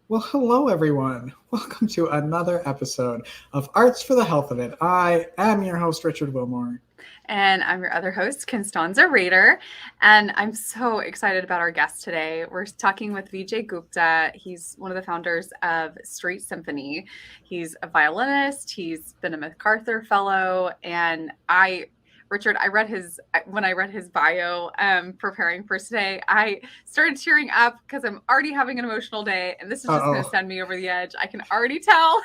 Well, hello, everyone. Welcome to another episode of Arts for the Health of It. I am your host, Richard Wilmore. And I'm your other host, Constanza Rader. And I'm so excited about our guest today. We're talking with Vijay Gupta. He's one of the founders of Street Symphony. He's a violinist. He's been a MacArthur Fellow. And Richard, when I read his bio, preparing for today, I started tearing up because I'm already having an emotional day, and this is just going to send me over the edge. I can already tell.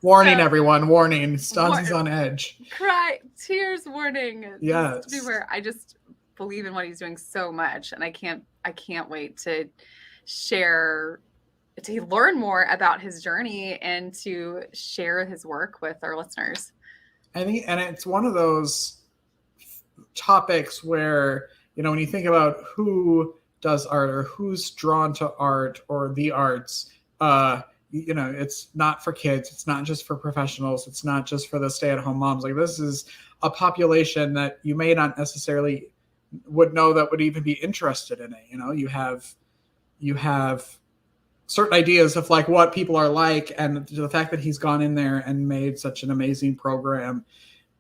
Warning, everyone! Warning! Stanza's on edge. Cry, tears, warning. Yes. Just beware. I just believe in what he's doing so much, and I can't wait to learn more about his journey and to share his work with our listeners. And it's one of those topics where, when you think about who does art or who's drawn to art or the arts, it's not for kids. It's not just for professionals. It's not just for the stay-at-home moms. Like, this is a population that you may not necessarily would know that would even be interested in it. You have certain ideas of like what people are like, and the fact that he's gone in there and made such an amazing program.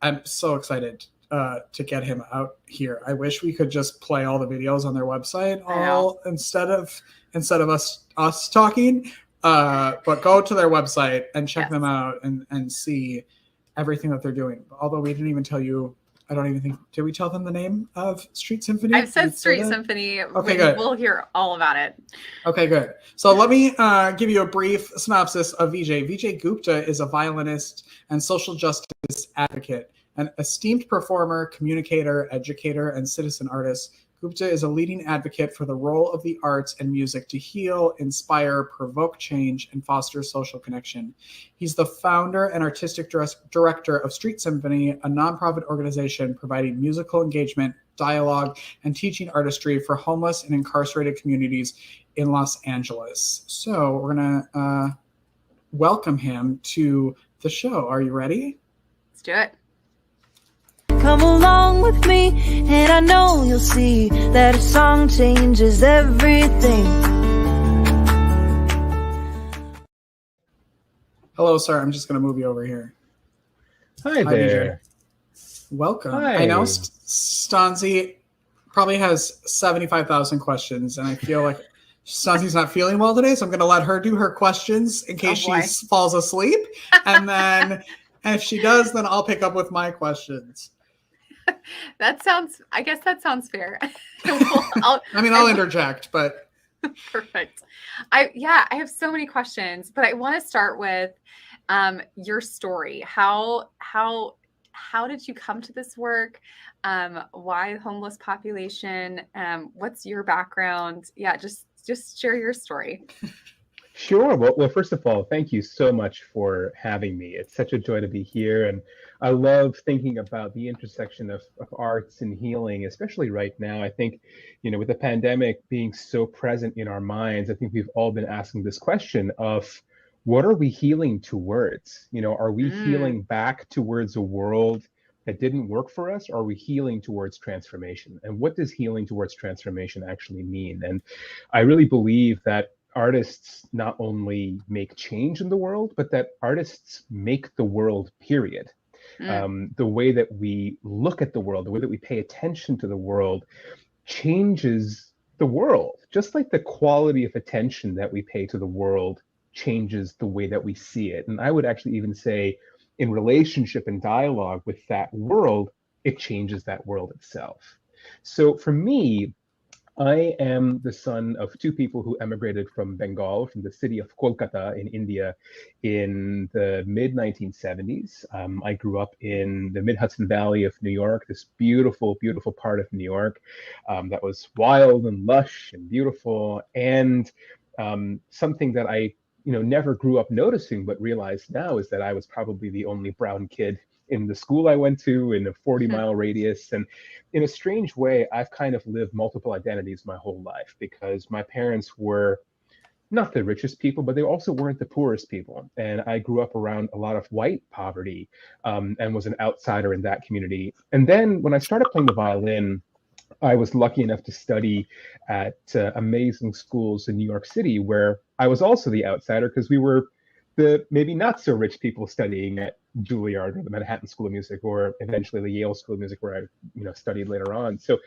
I'm so excited to get him out here. I wish we could just play all the videos on their website instead of us talking. But go to their website and check them out and see everything that they're doing. Although we didn't even tell you, I don't even think, did we tell them the name of Street Symphony? I've said Street Symphony. Okay, good. We'll hear all about it. Okay, good. So let me give you a brief synopsis of Vijay. Vijay Gupta is a violinist and social justice advocate, an esteemed performer, communicator, educator, and citizen artist. Gupta is a leading advocate for the role of the arts and music to heal, inspire, provoke change, and foster social connection. He's the founder and artistic director of Street Symphony, a nonprofit organization providing musical engagement, dialogue, and teaching artistry for homeless and incarcerated communities in Los Angeles. So we're going to welcome him to the show. Are you ready? Let's do it. Come along with me, and I know you'll see that a song changes everything. Hello, sir. I'm just going to move you over here. Hi there. Welcome. Hi. I know Stanzi probably has 75,000 questions, and I feel like Stanzi's not feeling well today, so I'm going to let her do her questions in case she falls asleep. And then if she does, then I'll pick up with my questions. I guess that sounds fair. I'll interject, but perfect. I have so many questions, but I want to start with your story. How did you come to this work? Why the homeless population? What's your background? Yeah, just share your story. Sure. Well, first of all, thank you so much for having me. It's such a joy to be here. And I love thinking about the intersection of arts and healing, especially right now. I think, with the pandemic being so present in our minds, I think we've all been asking this question of what are we healing towards? Are we healing back towards a world that didn't work for us? Or are we healing towards transformation? And what does healing towards transformation actually mean? And I really believe that artists not only make change in the world, but that artists make the world, period. The way that we look at the world, the way that we pay attention to the world changes the world. Just like the quality of attention that we pay to the world changes the way that we see it. And I would actually even say in relationship and dialogue with that world, it changes that world itself. So for me, I am the son of two people who emigrated from Bengal, from the city of Kolkata in India in the mid-1970s. I grew up in the Mid-Hudson Valley of New York, this beautiful, beautiful part of New York that was wild and lush and beautiful. And something that I never grew up noticing, but realized now is that I was probably the only brown kid in the school I went to in a 40-mile radius. And in a strange way, I've kind of lived multiple identities my whole life because my parents were not the richest people, but they also weren't the poorest people. And I grew up around a lot of white poverty and was an outsider in that community. And then when I started playing the violin, I was lucky enough to study at amazing schools in New York City, where I was also the outsider because we were the maybe not so rich people studying at Juilliard or the Manhattan School of Music, or eventually the Yale School of Music, where I studied later on. So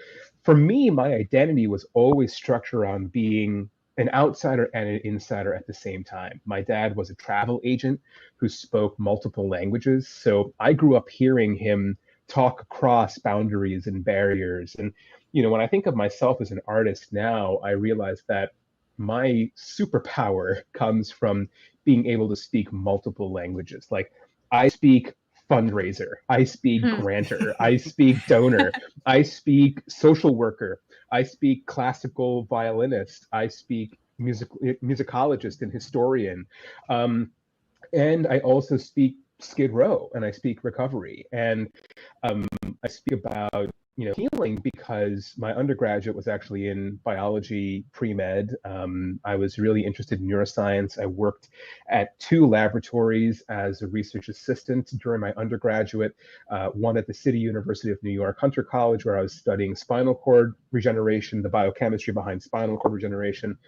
for me, my identity was always structured around being an outsider and an insider at the same time. My dad was a travel agent who spoke multiple languages, so I grew up hearing him talk across boundaries and barriers. And when I think of myself as an artist now, I realize that my superpower comes from being able to speak multiple languages. Like, I speak fundraiser, I speak grantor, I speak donor, I speak social worker, I speak classical violinist, I speak musicologist and historian, and I also speak Skid Row, and I speak recovery, and I speak about healing because my undergraduate was actually in biology pre-med. I was really interested in neuroscience. I worked at 2 laboratories as a research assistant during my undergraduate, one at the City University of New York, Hunter College, where I was studying spinal cord regeneration, the biochemistry behind spinal cord regeneration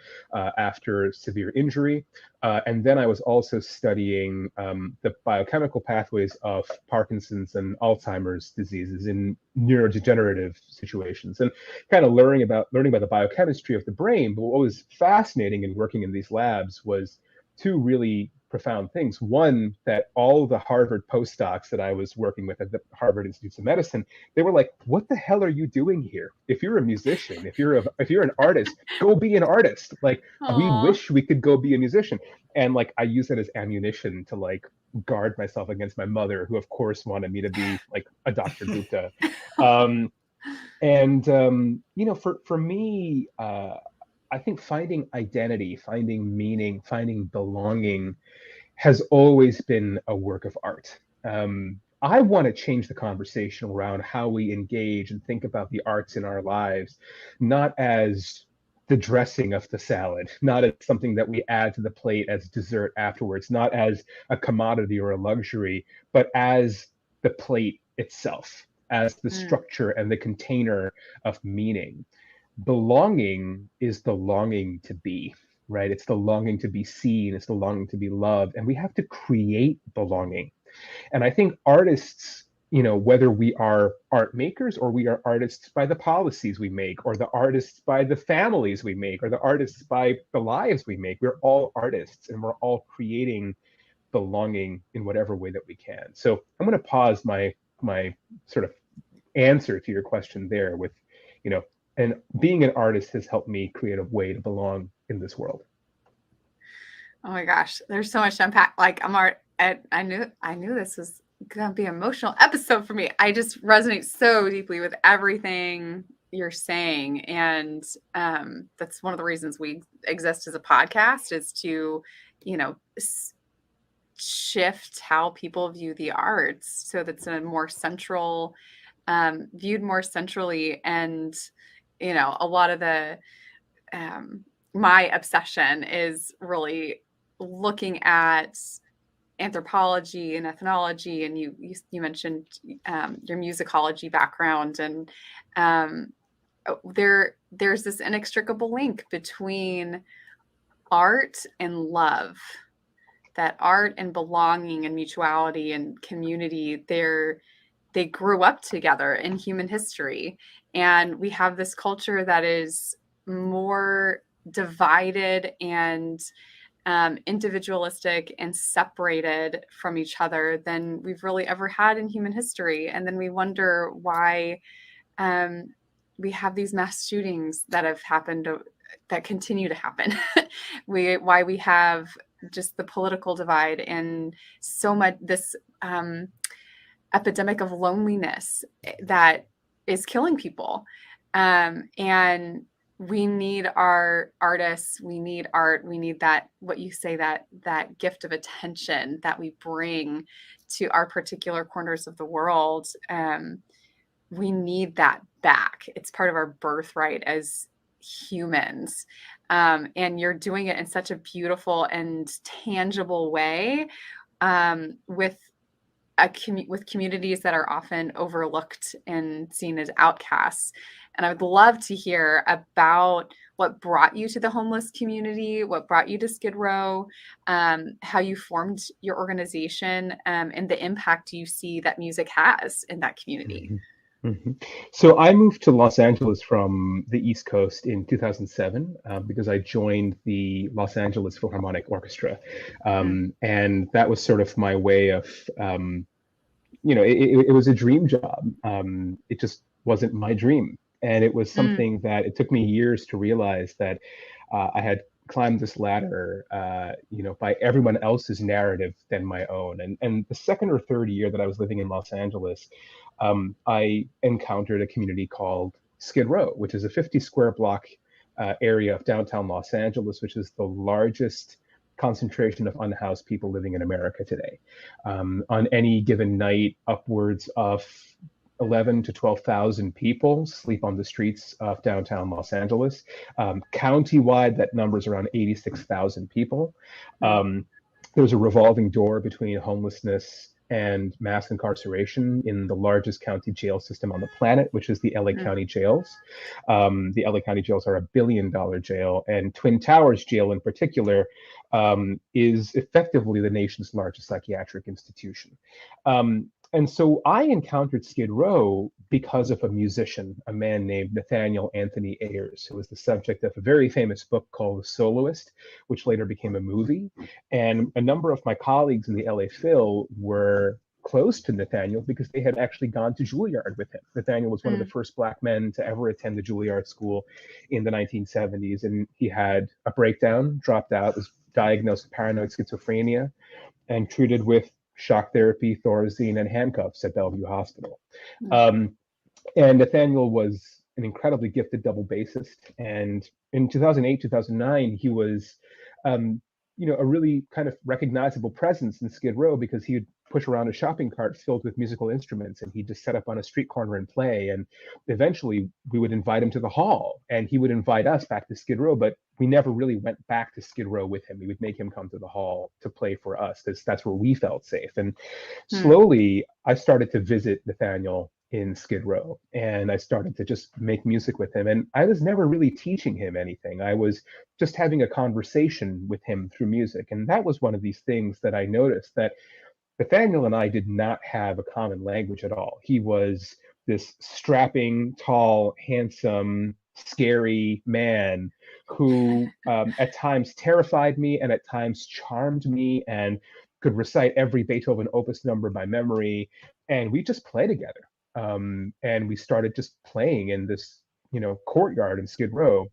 after severe injury. And then I was also studying the biochemical pathways of Parkinson's and Alzheimer's diseases in neurodegenerative situations, and kind of learning about the biochemistry of the brain. But what was fascinating in working in these labs was 2 really profound things. One, that all the Harvard postdocs that I was working with at the Harvard Institute of Medicine, they were like, "What the hell are you doing here? If you're a musician, if you're an artist, go be an artist. Like, we wish we could go be a musician." And like, I use that as ammunition to like guard myself against my mother, who of course wanted me to be like a Dr. Gupta. For me, I think finding identity, finding meaning, finding belonging has always been a work of art. I want to change the conversation around how we engage and think about the arts in our lives, not as the dressing of the salad, not as something that we add to the plate as dessert afterwards, not as a commodity or a luxury, but as the plate itself, as the structure and the container of meaning. Belonging is the longing to be, right? It's the longing to be seen, it's the longing to be loved, and we have to create belonging. And I think artists, whether we are art makers or we are artists by the policies we make, or the artists by the families we make, or the artists by the lives we make, we're all artists, and we're all creating belonging in whatever way that we can. So I'm going to pause my sort of answer to your question there with, and being an artist has helped me create a way to belong in this world. Oh my gosh, there's so much to unpack. Like, I knew this was gonna be an emotional episode for me. I just resonate so deeply with everything you're saying, and that's one of the reasons we exist as a podcast, is to, shift how people view the arts so that's a more central, viewed more centrally. And a lot of the my obsession is really looking at anthropology and ethnology, and you mentioned your musicology background, and there's this inextricable link between art and love, that art and belonging and mutuality and community, they grew up together in human history. And we have this culture that is more divided and individualistic and separated from each other than we've really ever had in human history. And then we wonder why we have these mass shootings that have happened, that continue to happen. Why we have just the political divide and so much this epidemic of loneliness that is killing people. And we need our artists, we need art, we need that, what you say, that gift of attention that we bring to our particular corners of the world. We need that back. It's part of our birthright as humans. And you're doing it in such a beautiful and tangible way, with communities that are often overlooked and seen as outcasts. And I would love to hear about what brought you to the homeless community, what brought you to Skid Row, how you formed your organization, and the impact you see that music has in that community. Mhm. Mhm. So I moved to Los Angeles from the East Coast in 2007 because I joined the Los Angeles Philharmonic Orchestra. And that was sort of my way of, it was a dream job. It just wasn't my dream. And it was something that it took me years to realize that I had climbed this ladder, by everyone else's narrative than my own. And the second or third year that I was living in Los Angeles, I encountered a community called Skid Row, which is a 50 square block area of downtown Los Angeles, which is the largest concentration of unhoused people living in America today. On any given night, upwards of 11 to 12,000 people sleep on the streets of downtown Los Angeles. Countywide, that number is around 86,000 people. There's a revolving door between homelessness and mass incarceration in the largest county jail system on the planet, which is the LA County jails. The LA County jails are $1 billion jail, and Twin Towers jail in particular is effectively the nation's largest psychiatric institution. And so I encountered Skid Row because of a musician, a man named Nathaniel Anthony Ayers, who was the subject of a very famous book called The Soloist, which later became a movie. And a number of my colleagues in the LA Phil were close to Nathaniel because they had actually gone to Juilliard with him. Nathaniel was one of the first Black men to ever attend the Juilliard School in the 1970s. And he had a breakdown, dropped out, was diagnosed with paranoid schizophrenia, and treated with shock therapy, Thorazine, and handcuffs at Bellevue Hospital. And Nathaniel was an incredibly gifted double bassist. And in 2008, 2009, he was, a really kind of recognizable presence in Skid Row because he would push around a shopping cart filled with musical instruments, and he'd just set up on a street corner and play. And eventually we would invite him to the hall, and he would invite us back to Skid Row, but we never really went back to Skid Row with him. We would make him come to the hall to play for us because that's where we felt safe. And slowly I started to visit Nathaniel in Skid Row, and I started to just make music with him. And I was never really teaching him anything. I was just having a conversation with him through music. And that was one of these things that I noticed, that Nathaniel and I did not have a common language at all. He was this strapping, tall, handsome, scary man who at times terrified me and at times charmed me and could recite every Beethoven opus number by memory. And we just play together. And we started just playing in this, courtyard in Skid Row.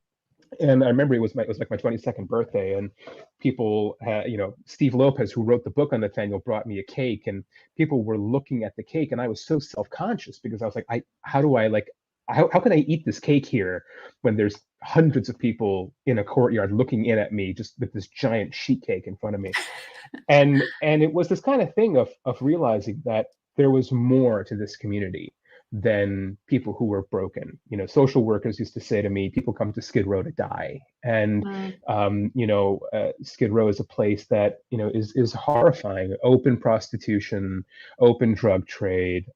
And I remember it was like my 22nd birthday, and people had, Steve Lopez, who wrote the book on Nathaniel, brought me a cake, and people were looking at the cake, and I was so self-conscious because I was like, how can I eat this cake here when there's hundreds of people in a courtyard looking in at me just with this giant sheet cake in front of me? And it was this kind of thing of realizing that there was more to this community than people who were broken. Social workers used to say to me, people come to Skid Row to die. And, Skid Row is a place that, is horrifying. Open prostitution, open drug trade.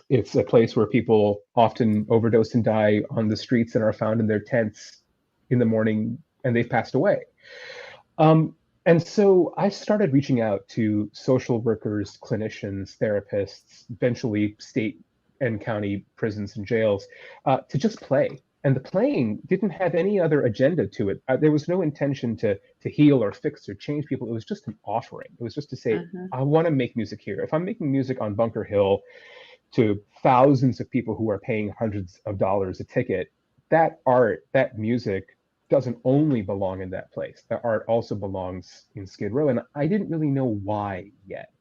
It's a place where people often overdose and die on the streets and are found in their tents in the morning and they've passed away. And so I started reaching out to social workers, clinicians, therapists, eventually state and county prisons and jails, to just play. And the playing didn't have any other agenda to it. There was no intention to heal or fix or change people. It was just an offering. It was just to say, I want to make music here. If I'm making music on Bunker Hill to thousands of people who are paying hundreds of dollars a ticket, that art, that music doesn't only belong in that place. The art also belongs in Skid Row. And I didn't really know why yet.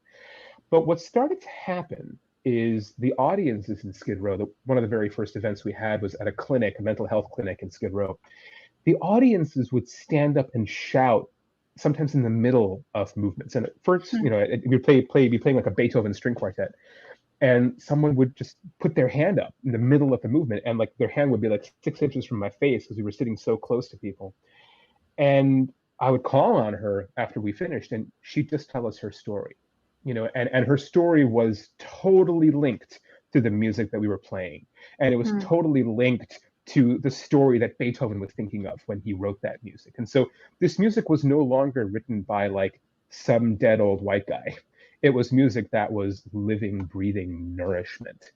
But what started to happen is the audiences in Skid Row, one of the very first events we had was at a clinic, a mental health clinic in Skid Row. The audiences would stand up and shout, sometimes in the middle of movements. And at first, we'd be playing like a Beethoven string quartet. And someone would just put their hand up in the middle of the movement, and like their hand would be like 6 inches from my face because we were sitting so close to people. And I would call on her after we finished, and she'd just tell us her story, and her story was totally linked to the music that we were playing. And it was Hmm. totally linked to the story that Beethoven was thinking of when he wrote that music. And so this music was no longer written by like some dead old white guy. It was music that was living, breathing nourishment.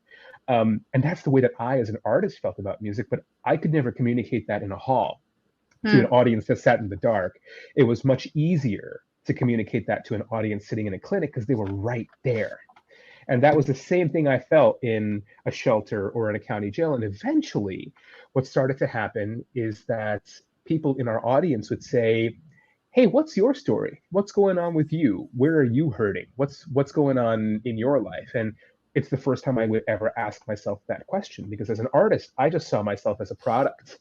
And that's the way that I, as an artist, felt about music, but I could never communicate that in a hall to Hmm. an audience that sat in the dark. It was much easier to communicate that to an audience sitting in a clinic because they were right there. And that was the same thing I felt in a shelter or in a county jail. And eventually, what started to happen is that people in our audience would say, "Hey, what's your story? What's going on with you? Where are you hurting? What's going on in your life?" And it's the first time I would ever ask myself that question, because as an artist, I just saw myself as a product.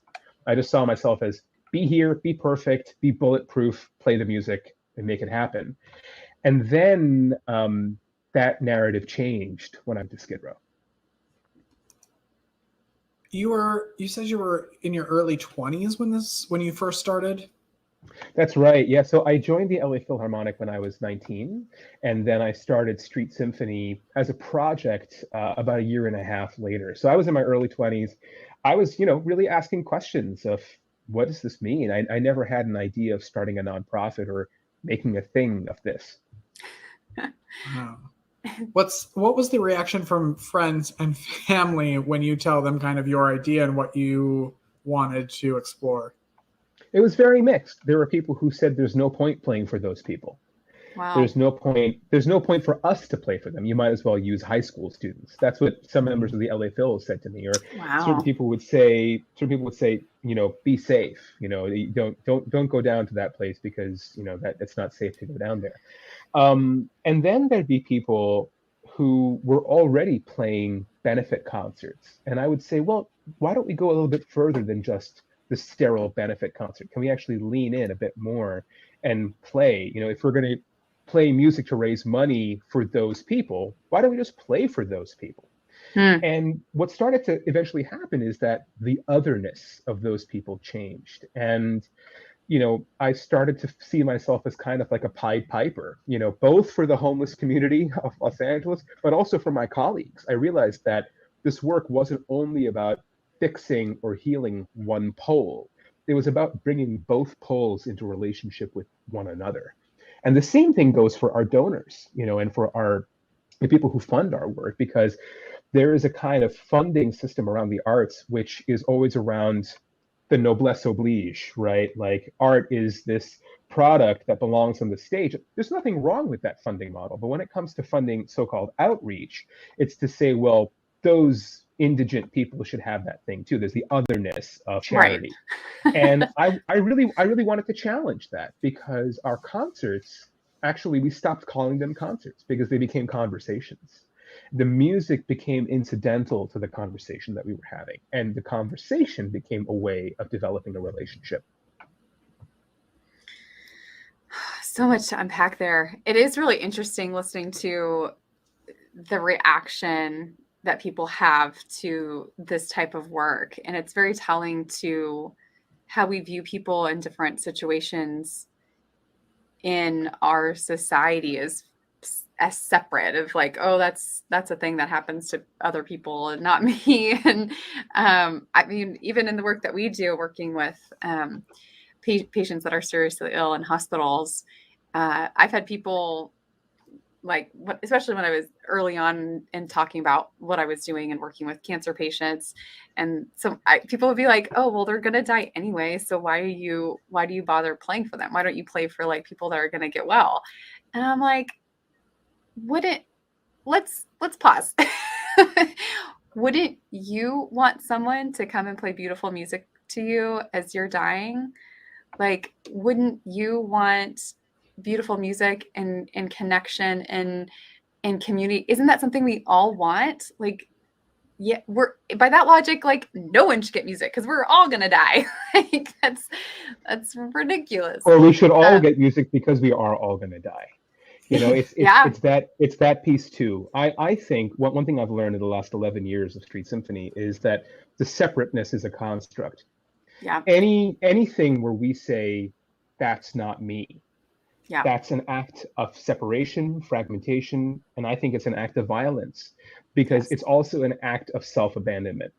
I just saw myself as be here, be perfect, be bulletproof, play the music, and make it happen. And then that narrative changed when I went to Skid Row. You said you were in your early 20s when you first started. That's right. Yeah. So I joined the LA Philharmonic when I was 19, and then I started Street Symphony as a project about a year and a half later. So I was in my early 20s. I was, really asking questions of what does this mean? I never had an idea of starting a nonprofit or making a thing of this. Wow. What was the reaction from friends and family when you tell them kind of your idea and what you wanted to explore? It was very mixed. There were people who said there's no point playing for those people. Wow. There's no point for us to play for them. You might as well use high school students. That's what some members of the LA Phil said to me. Or Wow. certain people would say, be safe. Don't go down to that place because that's not safe to go down there. And then there'd be people who were already playing benefit concerts, and I would say, well, why don't we go a little bit further than just the sterile benefit concert? Can we actually lean in a bit more and play? If we're going to play music to raise money for those people, why don't we just play for those people? And what started to eventually happen is that the otherness of those people changed. And, I started to see myself as kind of like a Pied Piper, both for the homeless community of Los Angeles, but also for my colleagues. I realized that this work wasn't only about fixing or healing one pole. It was about bringing both poles into relationship with one another. And the same thing goes for our donors, and for the people who fund our work, because there is a kind of funding system around the arts which is always around the noblesse oblige, right? Like art is this product that belongs on the stage. There's nothing wrong with that funding model. But when it comes to funding so-called outreach, it's to say, well, those indigent people should have that thing too. There's the otherness of charity. Right. And I really wanted to challenge that, because our concerts, actually, we stopped calling them concerts because they became conversations. The music became incidental to the conversation that we were having, and the conversation became a way of developing a relationship. So much to unpack there. It is really interesting listening to the reaction that people have to this type of work. And it's very telling to how we view people in different situations in our society as separate, of like, oh, that's a thing that happens to other people and not me. And I mean, even in the work that we do, working with patients that are seriously ill in hospitals, I've had people, like, especially when I was early on in talking about what I was doing and working with cancer patients, and so people would be like, "Oh, well, they're gonna die anyway, so why do you bother playing for them? Why don't you play for like people that are gonna get well?" And I'm like, let's pause. Wouldn't you want someone to come and play beautiful music to you as you're dying? Like, wouldn't you want beautiful music and connection and community? Isn't that something we all want? Like, yeah, we're, by that logic, like, no one should get music because we're all gonna die. Like, that's ridiculous. Or we should all get music because we are all gonna die. It's that piece too. I think one thing I've learned in the last 11 years of Street Symphony is that the separateness is a construct. Yeah. Anything where we say that's not me, Yeah. That's an act of separation, fragmentation, and I think it's an act of violence because Yes. it's also an act of self-abandonment.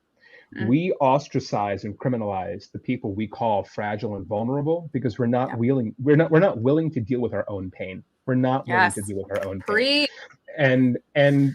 Mm. We ostracize and criminalize the people we call fragile and vulnerable because we're not Yeah. willing to deal with our own pain. We're not willing to Yes. deal with our own pain. Pre. And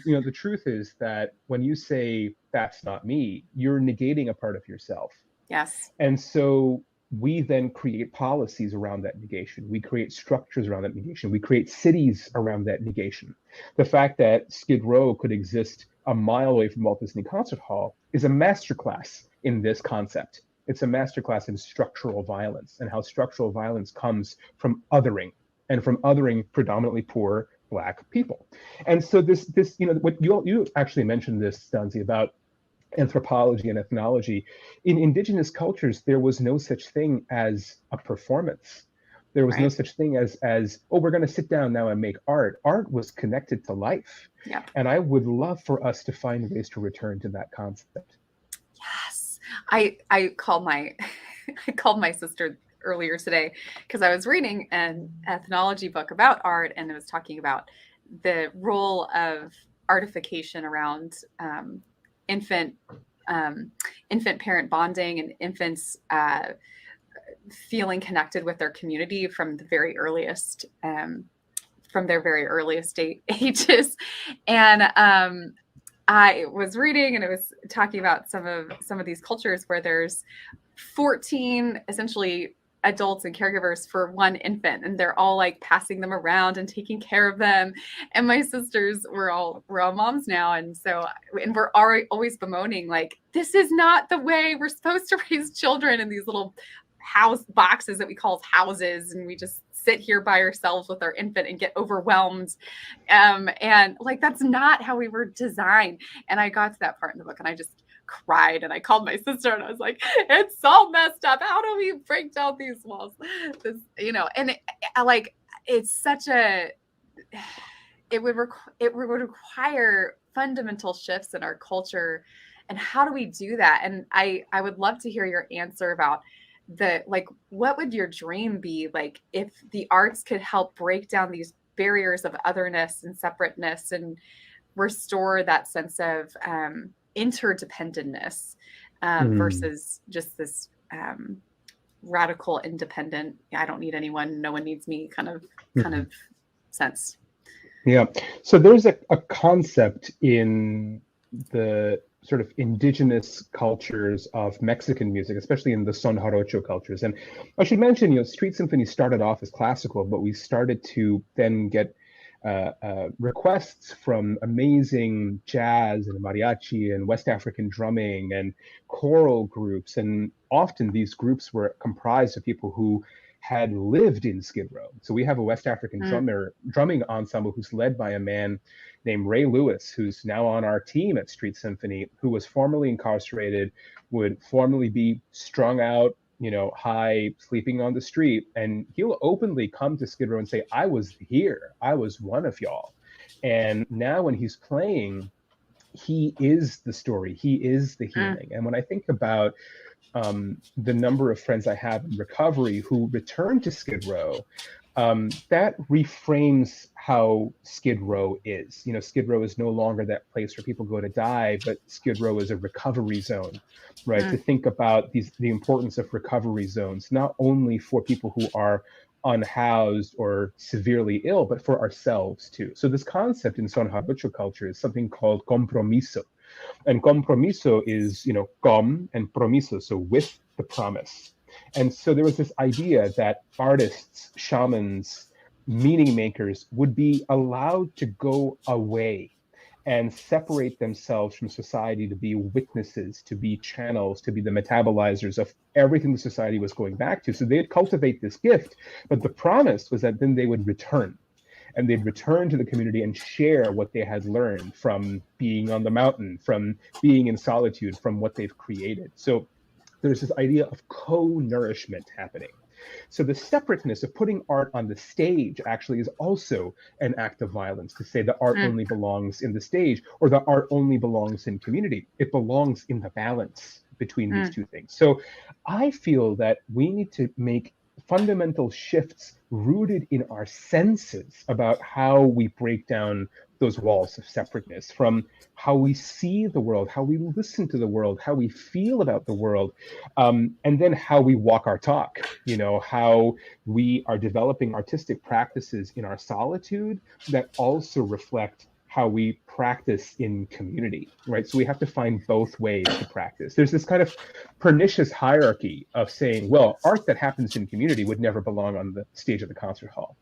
you know, the truth is that when you say that's not me, you're negating a part of yourself. Yes. And so we then create policies around that negation. We create structures around that negation. We create cities around that negation. The fact that Skid Row could exist a mile away from Walt Disney Concert Hall is a masterclass in this concept. It's a masterclass in structural violence and how structural violence comes from othering, and from othering predominantly poor Black people. And so this you know, what you actually mentioned this, Stanzi, about anthropology and ethnology. In indigenous cultures, there was no such thing as a performance. There was no Right. such thing as oh, we're going to sit down now and make art. Art was connected to life. Yeah. And I would love for us to find ways to return to that concept. Yes. I called my I called my sister earlier today because I was reading an ethnology book about art, and it was talking about the role of artification around infant parent bonding and infants feeling connected with their community from the very earliest from their very earliest ages. And I was reading, and it was talking about some of these cultures where there's 14 essentially adults and caregivers for one infant, and they're all like passing them around and taking care of them. And my sisters, we're all moms now, and we're always bemoaning, like, this is not the way we're supposed to raise children in these little house boxes that we call houses, and we just sit here by ourselves with our infant and get overwhelmed, and like, that's not how we were designed. And I got to that part in the book, and I just cried, and I called my sister, and I was like, it's so messed up. How do we break down these walls? This, you know, and it's such a, it would require fundamental shifts in our culture. And how do we do that? And I would love to hear your answer about what would your dream be, like, if the arts could help break down these barriers of otherness and separateness and restore that sense of interdependentness versus just this radical independent, I don't need anyone, no one needs me kind of sense. Yeah. So there's a concept in the sort of indigenous cultures of Mexican music, especially in the son jarocho cultures. And I should mention, you know, Street Symphony started off as classical, but we started to then get requests from amazing jazz and mariachi and West African drumming and choral groups. And often these groups were comprised of people who had lived in Skid Row. So we have a West African drumming ensemble who's led by a man named Ray Lewis, who's now on our team at Street Symphony, who was formerly incarcerated, would formerly be strung out, you know, high, sleeping on the street. And he'll openly come to Skid Row and say, I was here. I was one of y'all. And now when he's playing, he is the story. He is the healing. And when I think about the number of friends I have in recovery who return to Skid Row, that reframes how Skid Row is. You know, Skid Row is no longer that place where people go to die, but Skid Row is a recovery zone, right? To think about the importance of recovery zones, not only for people who are unhoused or severely ill, but for ourselves too. So this concept in son jarocho culture is something called compromiso. And compromiso is, you know, com and promiso, so with the promise. And so there was this idea that artists, shamans, meaning makers would be allowed to go away and separate themselves from society to be witnesses, to be channels, to be the metabolizers of everything the society was going back to. So they'd cultivate this gift, but the promise was that then they would return. And they'd return to the community and share what they had learned from being on the mountain, from being in solitude, from what they've created. So there's this idea of co-nourishment happening. So the separateness of putting art on the stage actually is also an act of violence, to say that art only belongs in the stage, or that art only belongs in community. It belongs in the balance between these two things. So I feel that we need to make fundamental shifts rooted in our senses about how we break down those walls of separateness, from how we see the world, how we listen to the world, how we feel about the world, and then how we walk our talk, how we are developing artistic practices in our solitude that also reflect how we practice in community, right? So we have to find both ways to practice. There's this kind of pernicious hierarchy of saying, well, art that happens in community would never belong on the stage of the concert hall.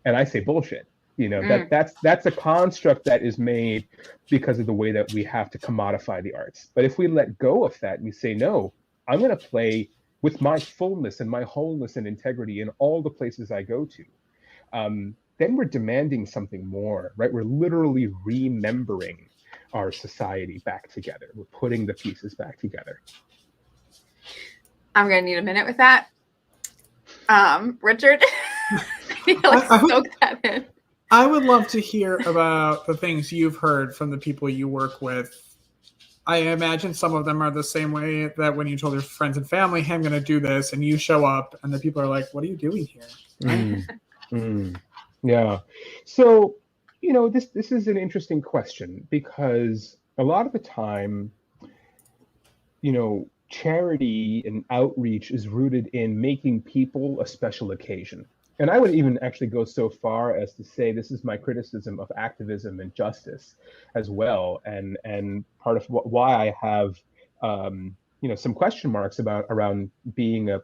And I say bullshit. That's a construct that is made because of the way that we have to commodify the arts. But if we let go of that and we say, no, I'm going to play with my fullness and my wholeness and integrity in all the places I go to, then we're demanding something more, right? We're literally remembering our society back together. We're putting the pieces back together. I'm going to need a minute with that. Richard, soak that in. I would love to hear about the things you've heard from the people you work with. I imagine some of them are the same way that when you told your friends and family, hey, I'm going to do this, and you show up, and the people are like, what are you doing here? Yeah. So, this is an interesting question, because a lot of the time, charity and outreach is rooted in making people a special occasion. And I would even actually go so far as to say this is my criticism of activism and justice as well, and part of why I have some question marks around being a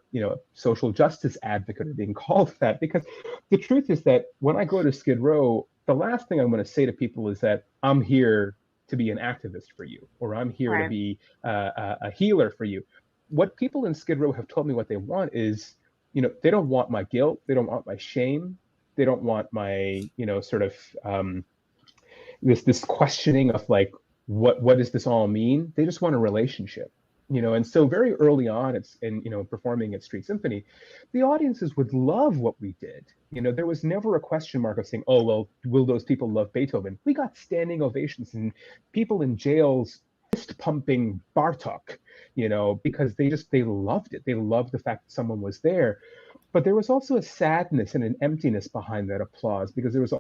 social justice advocate or being called that, because the truth is that when I go to Skid Row, the last thing I'm going to say to people is that I'm here to be an activist for you, or I'm here to be a healer for you. What people in Skid Row have told me what they want is, they don't want my guilt, they don't want my shame, they don't want my this questioning of like, what does this all mean? They just want a relationship. And so very early on, performing at Street Symphony, the audiences would love what we did. There was never a question mark of saying, oh, well, will those people love Beethoven? We got standing ovations and people in jails fist pumping Bartok, because they loved it. They loved the fact that someone was there. But there was also a sadness and an emptiness behind that applause, because there was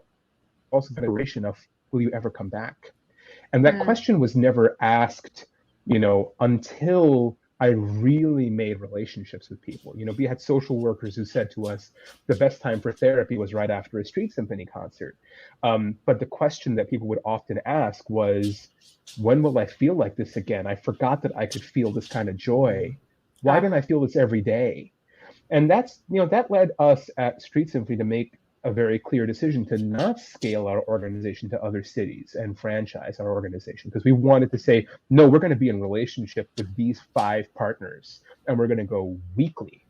also the consideration of, will you ever come back? And that question was never asked until I really made relationships with people. We had social workers who said to us, the best time for therapy was right after a Street Symphony concert. But the question that people would often ask was, when will I feel like this again? I forgot that I could feel this kind of joy. Why didn't I feel this every day? And that's, that led us at Street Symphony to make a very clear decision to not scale our organization to other cities and franchise our organization, because we wanted to say, no, we're going to be in relationship with these 5 partners, and we're going to go weekly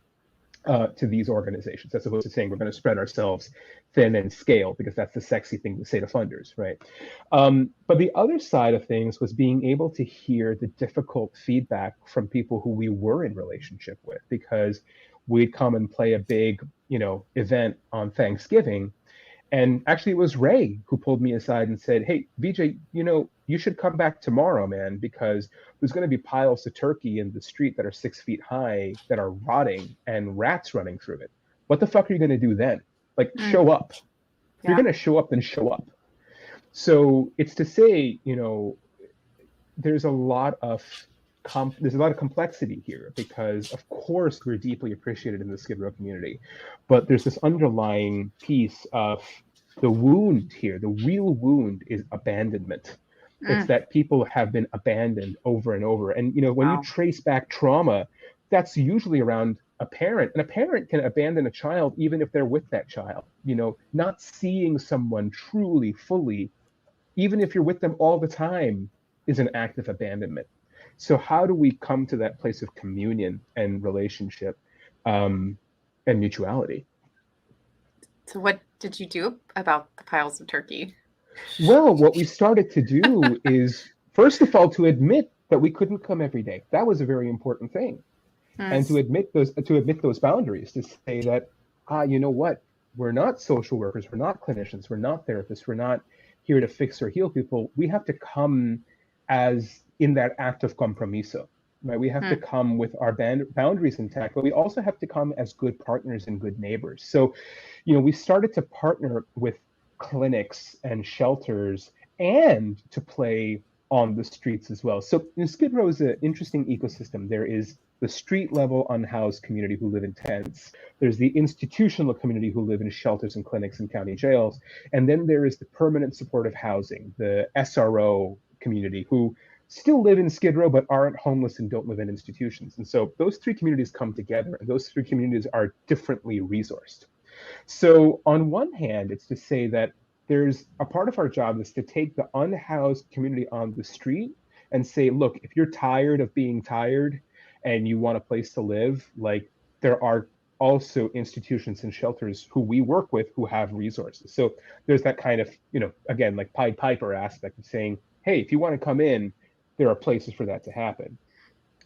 to these organizations, as opposed to saying we're going to spread ourselves thin and scale, because that's the sexy thing to say to funders, right? But the other side of things was being able to hear the difficult feedback from people who we were in relationship with, because we'd come and play a big, event on Thanksgiving. And actually it was Ray who pulled me aside and said, hey, Vijay, you should come back tomorrow, man, because there's going to be piles of turkey in the street that are 6 feet high that are rotting and rats running through it. What the fuck are you going to do then? Like, show up. If you're going to show up, then show up. So it's to say, there's a lot of complexity here, because of course we're deeply appreciated in the Skid Row community, but there's this underlying piece of the wound here. The real wound is abandonment. It's that people have been abandoned over and over. And when you trace back trauma, that's usually around a parent, and a parent can abandon a child even if they're with that child. Not seeing someone truly, fully, even if you're with them all the time, is an act of abandonment. So how do we come to that place of communion and relationship and mutuality? So what did you do about the piles of turkey? Well, what we started to do is, first of all, to admit that we couldn't come every day. That was a very important thing. And to admit those boundaries, to say that, you know what, we're not social workers, we're not clinicians, we're not therapists, we're not here to fix or heal people. We have to come as in that act of compromiso, right? We have to come with our boundaries intact, but we also have to come as good partners and good neighbors. So, we started to partner with clinics and shelters and to play on the streets as well. So Skid Row is an interesting ecosystem. There is the street level unhoused community who live in tents. There's the institutional community who live in shelters and clinics and county jails. And then there is the permanent supportive housing, the SRO community who still live in Skid Row but aren't homeless and don't live in institutions. And so those three communities come together, and those three communities are differently resourced. So on one hand, it's to say that there's a part of our job is to take the unhoused community on the street and say, look, if you're tired of being tired and you want a place to live, like there are also institutions and shelters who we work with who have resources. So there's that kind of, again, like Pied Piper aspect of saying, hey, if you want to come in, there are places for that to happen.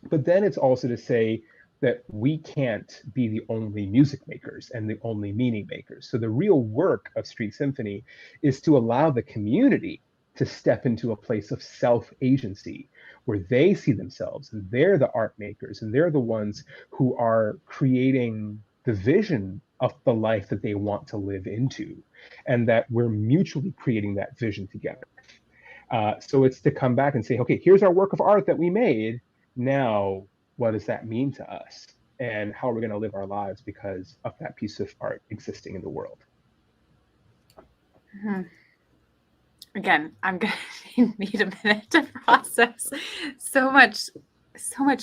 But then it's also to say that we can't be the only music makers and the only meaning makers. So the real work of Street Symphony is to allow the community to step into a place of self-agency where they see themselves and they're the art makers and they're the ones who are creating the vision of the life that they want to live into, and that we're mutually creating that vision together. So it's to come back and say, okay, here's our work of art that we made. Now, what does that mean to us? And how are we going to live our lives because of that piece of art existing in the world? Mm-hmm. Again, I'm going to need a minute to process so much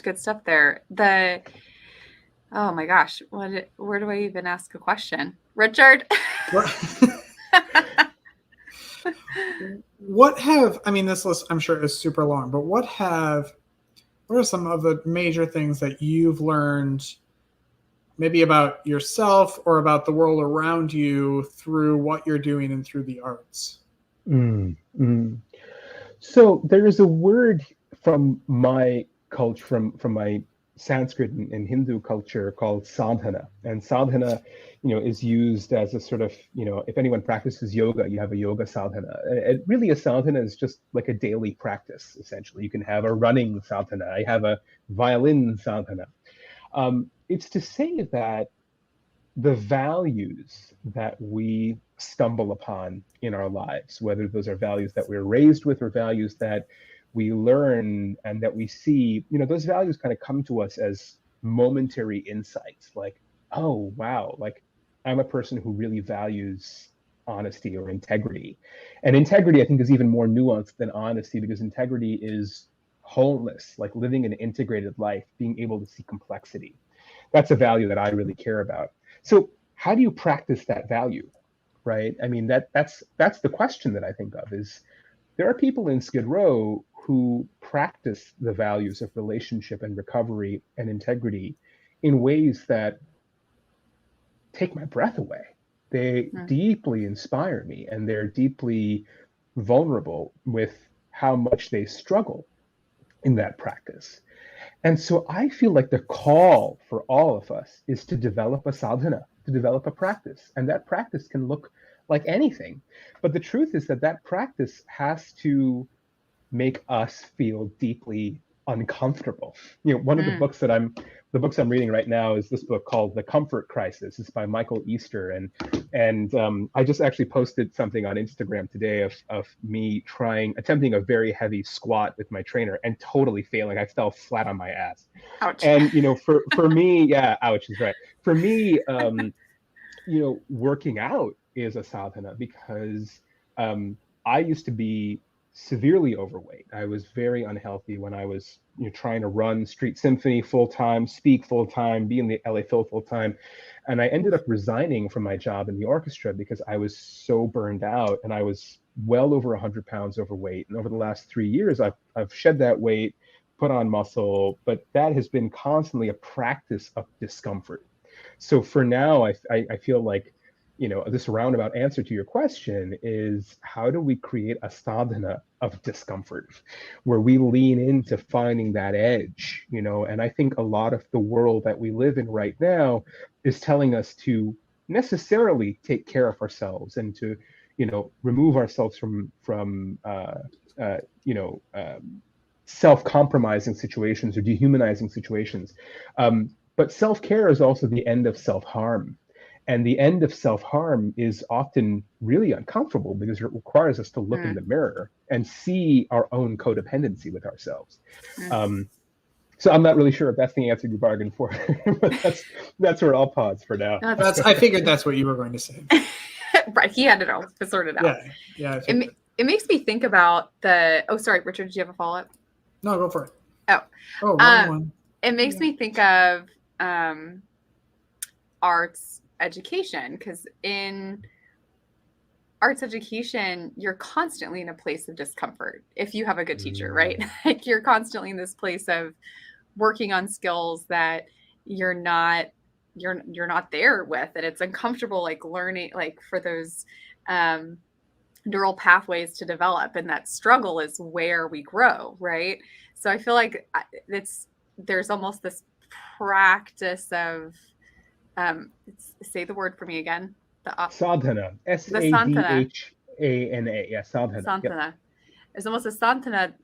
good stuff there. Oh my gosh, where do I even ask a question? Richard? This list I'm sure is super long, but what are some of the major things that you've learned maybe about yourself or about the world around you through what you're doing and through the arts? So there is a word from my culture, from my Sanskrit and Hindu culture called sadhana. And sadhana, is used as a sort of, if anyone practices yoga, you have a yoga sadhana. Really, a sadhana is just like a daily practice, essentially. You can have a running sadhana. I have a violin sadhana. It's to say that the values that we stumble upon in our lives, whether those are values that we're raised with or values that we learn and that we see, those values kind of come to us as momentary insights, like, oh, wow, like I'm a person who really values honesty or integrity. And integrity, I think, is even more nuanced than honesty, because integrity is wholeness, like living an integrated life, being able to see complexity. That's a value that I really care about. So how do you practice that value, right? I mean, that's the question that I think of is, there are people in Skid Row who practice the values of relationship and recovery and integrity in ways that take my breath away. They deeply inspire me, and they're deeply vulnerable with how much they struggle in that practice. And so I feel like the call for all of us is to develop a sadhana, to develop a practice. And that practice can look like anything. But the truth is that practice has to make us feel deeply uncomfortable. One of the books I'm reading right now is this book called The Comfort Crisis. It's by Michael Easter, and I just actually posted something on Instagram today of me attempting a very heavy squat with my trainer and totally failing. I fell flat on my ass. Ouch. And for me, yeah, ouch is right. For me, working out is a sadhana, because I used to be severely overweight. I was very unhealthy when I was trying to run Street Symphony full-time, speak full-time, be in the LA Phil full-time. And I ended up resigning from my job in the orchestra because I was so burned out, and I was well over 100 pounds overweight. And over the last 3 years, I've shed that weight, put on muscle, but that has been constantly a practice of discomfort. So for now, I feel like, this roundabout answer to your question is, how do we create a sadhana of discomfort where we lean into finding that edge, and I think a lot of the world that we live in right now is telling us to necessarily take care of ourselves and to, remove ourselves from self-compromising situations or dehumanizing situations. But self-care is also the end of self-harm. And the end of self-harm is often really uncomfortable because it requires us to look in the mirror and see our own codependency with ourselves. So I'm not really sure if that's the answer you bargained for, but that's where I'll pause for now. I figured that's what you were going to say. Right, he had it all sorted out. Yeah. It makes me think about the. Oh, sorry, Richard. Did you have a follow up? No, go for it. Oh, wrong one. It makes me think of arts education, because in arts education, you're constantly in a place of discomfort if you have a good teacher, right? Like you're constantly in this place of working on skills that you're not there with, and it's uncomfortable, like learning, like for those neural pathways to develop, and that struggle is where we grow, right? So I feel like there's almost this practice of say the word for me again. Sadhana. Sadhana. Yeah, sadhana. Sadhana. Yep. There's almost a sadhana,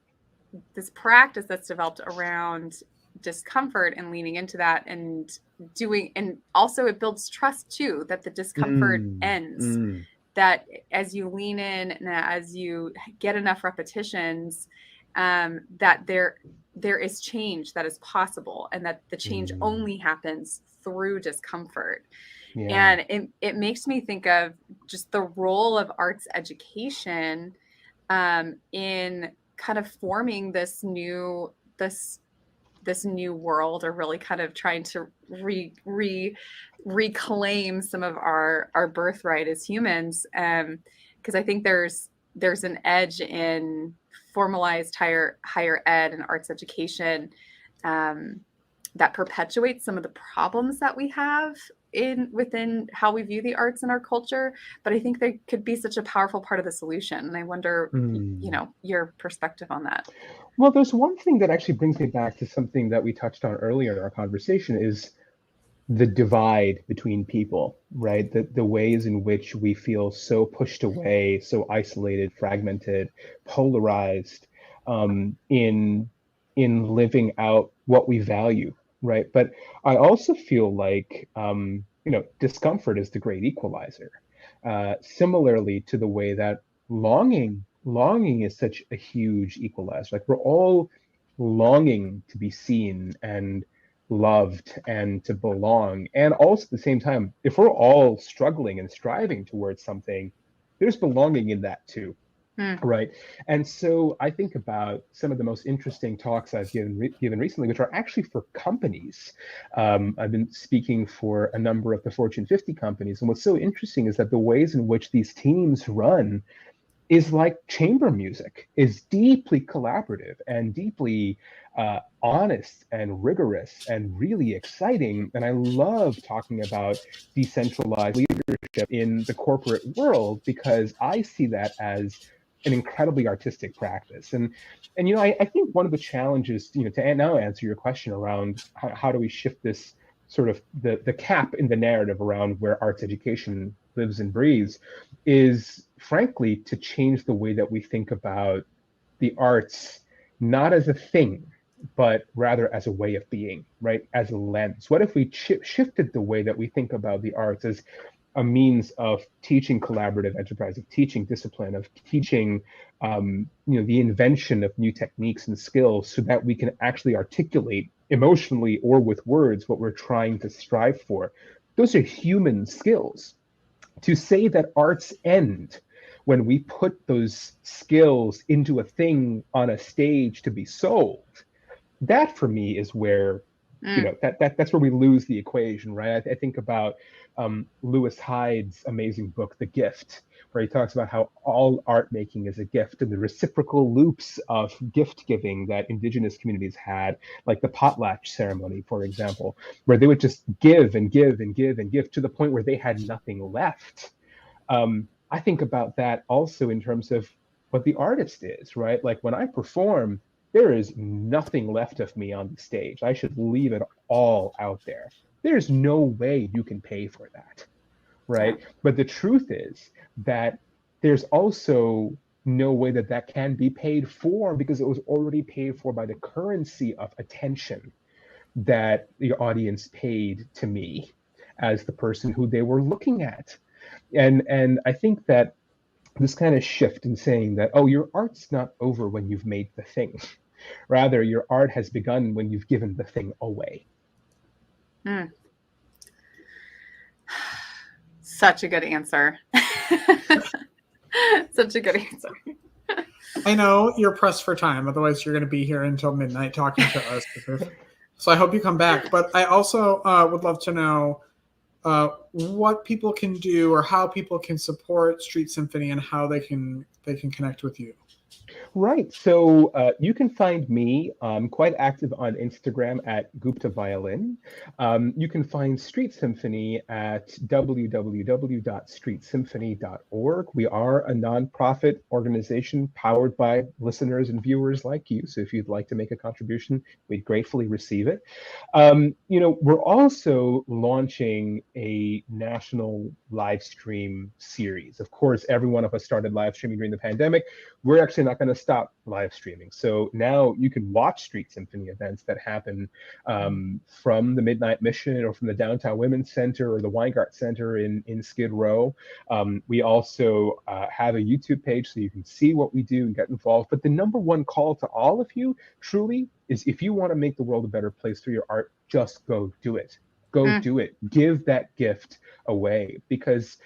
this practice that's developed around discomfort and leaning into that and doing, and also it builds trust too, that the discomfort ends. That as you lean in and as you get enough repetitions, that there is change that is possible, and that the change only happens through discomfort. Yeah. And it makes me think of just the role of arts education in kind of forming this new world, or really kind of trying to reclaim some of our birthright as humans. Because I think there's an edge in formalized higher ed and arts education that perpetuates some of the problems that we have within how we view the arts in our culture. But I think they could be such a powerful part of the solution. And I wonder, your perspective on that. Well, there's one thing that actually brings me back to something that we touched on earlier in our conversation, is the divide between people, right? The ways in which we feel so pushed away, so isolated, fragmented, polarized in living out what we value, right? But I also feel like, discomfort is the great equalizer. Similarly to the way that longing is such a huge equalizer. Like we're all longing to be seen and loved and to belong. And also at the same time, if we're all struggling and striving towards something, there's belonging in that too. Right. And so I think about some of the most interesting talks I've given recently, which are actually for companies. I've been speaking for a number of the Fortune 50 companies. And what's so interesting is that the ways in which these teams run is like chamber music, is deeply collaborative and deeply honest and rigorous and really exciting. And I love talking about decentralized leadership in the corporate world, because I see that as an incredibly artistic practice. And I think one of the challenges, to now answer your question around how do we shift this sort of the cap in the narrative around where arts education lives and breathes, is frankly to change the way that we think about the arts, not as a thing, but rather as a way of being, right? As a lens. What if we shifted the way that we think about the arts as a means of teaching collaborative enterprise, of teaching discipline, of teaching, the invention of new techniques and skills, so that we can actually articulate emotionally or with words what we're trying to strive for. Those are human skills. To say that arts end when we put those skills into a thing on a stage to be sold, that for me is where that's where we lose the equation, right? I think about Lewis Hyde's amazing book, The Gift, where he talks about how all art making is a gift, and the reciprocal loops of gift giving that indigenous communities had, like the potlatch ceremony, for example, where they would just give and give and give and give to the point where they had nothing left. I think about that also in terms of what the artist is, right? Like when I perform, there is nothing left of me on the stage. I should leave it all out there. There's no way you can pay for that, right? But the truth is that there's also no way that that can be paid for, because it was already paid for by the currency of attention that the audience paid to me as the person who they were looking at. And I think that this kind of shift in saying that, oh, your art's not over when you've made the thing. Rather, your art has begun when you've given the thing away. Such a good answer. Such a good answer. I know you're pressed for time. Otherwise, you're going to be here until midnight talking to us. So I hope you come back. But I also would love to know what people can do, or how people can support Street Symphony, and how they can connect with you. Right. So you can find me. I'm quite active on Instagram at Gupta Violin. You can find Street Symphony at www.streetsymphony.org. We are a nonprofit organization powered by listeners and viewers like you. So if you'd like to make a contribution, we'd gratefully receive it. We're also launching a national live stream series. Of course, every one of us started live streaming during the pandemic. We're actually not going to stop live streaming. So now you can watch Street Symphony events that happen from the Midnight Mission, or from the Downtown Women's Center, or the Weingart Center in Skid Row. We also have a YouTube page, so you can see what we do and get involved. But the number one call to all of you, truly, is if you want to make the world a better place through your art, just go do it. Go do it. Give that gift away. Because,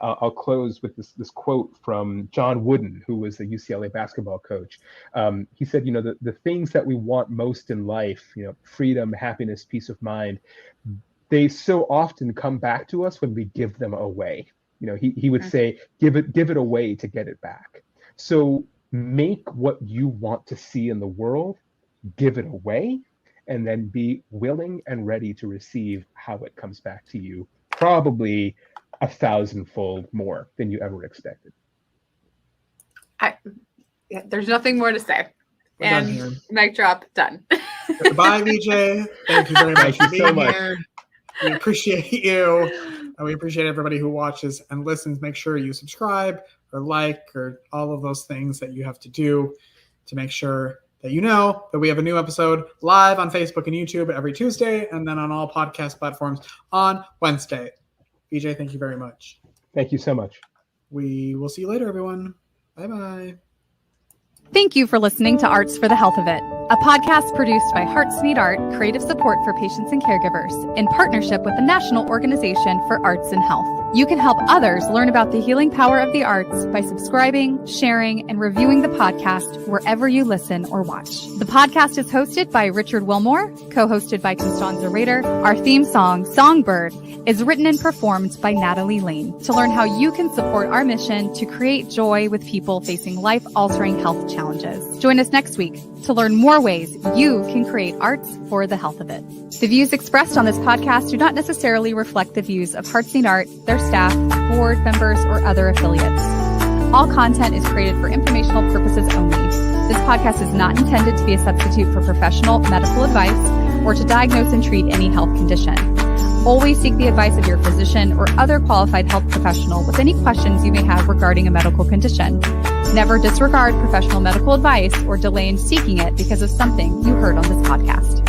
I'll close with this quote from John Wooden, who was the UCLA basketball coach. He said, the things that we want most in life, freedom, happiness, peace of mind, they so often come back to us when we give them away. He would say, give it away to get it back. So make what you want to see in the world, give it away, and then be willing and ready to receive how it comes back to you, probably 1,000-fold more than you ever expected. There's nothing more to say. We're and mic drop, done. Goodbye, Vijay. Thank you very much for being so much. Here. We appreciate you. And we appreciate everybody who watches and listens. Make sure you subscribe or like, or all of those things that you have to do to make sure that you know that we have a new episode live on Facebook and YouTube every Tuesday, and then on all podcast platforms on Wednesday. Vijay, thank you very much. Thank you so much. We will see you later, everyone. Bye-bye. Thank you for listening to Arts for the Health of It, a podcast produced by Hearts Need Art Creative Support for Patients and Caregivers in partnership with the National Organization for Arts and Health. You can help others learn about the healing power of the arts by subscribing, sharing, and reviewing the podcast wherever you listen or watch. The podcast is hosted by Richard Wilmore, co-hosted by Constanza Rader. Our theme song, Songbird, is written and performed by Natalie Lane. To learn how you can support our mission to create joy with people facing life-altering health challenges. Join us next week to learn more ways you can create arts for the health of it. The views expressed on this podcast do not necessarily reflect the views of Hearts Need Art, their staff, board members, or other affiliates. All content is created for informational purposes only. This podcast is not intended to be a substitute for professional medical advice or to diagnose and treat any health condition. Always seek the advice of your physician or other qualified health professional with any questions you may have regarding a medical condition. Never disregard professional medical advice or delay in seeking it because of something you heard on this podcast.